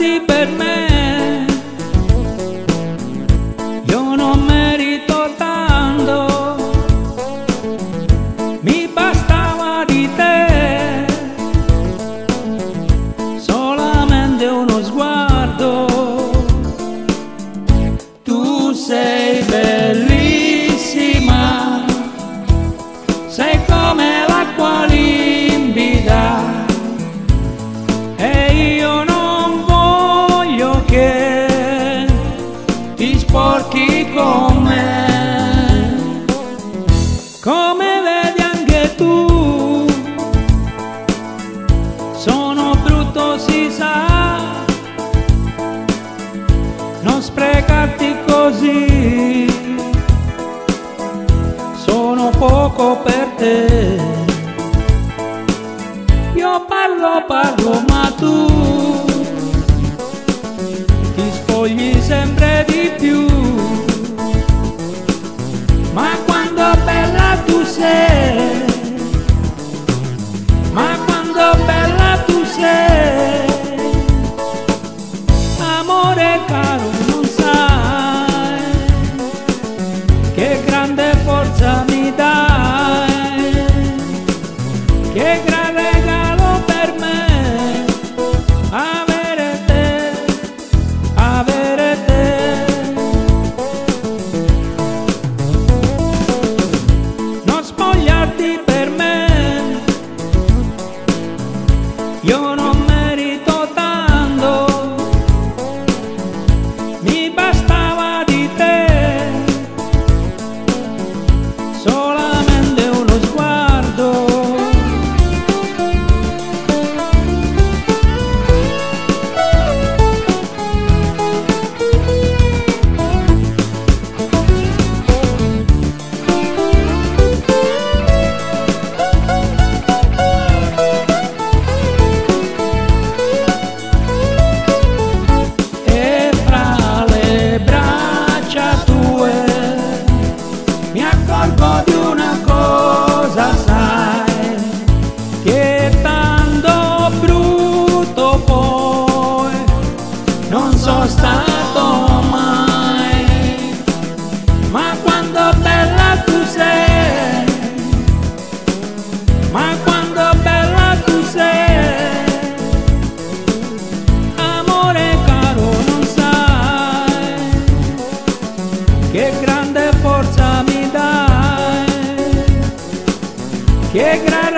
spogliarti per me. Io non merito tanto, mi bastava di te, solamente uno sguardo. Tu sei bellissima, sei come l'acqua limpida, e io non voglio che ti sporchi con me. Come vedi anche tu, sono brutto si sa, non sprecarti così, sono poco per te. Io parlo, ma tu ti spogli sempre di più. Ma quando bella tu sei, ma quando bella tu sei, amore caro, non sai che grande forza mi dai, che gran regalo per me, avere te, avere te. Non spogliarti per me, io non merito tanto, mi bastava di te, solamente uno sguardo. E fra le braccia tue mi accorgo di una cosa, sai, che tanto brutto poi non sono stato mai. Ma quando bella tu sei, ma quando bella tu sei, amore caro, non sai che grande forza mi dai, che grande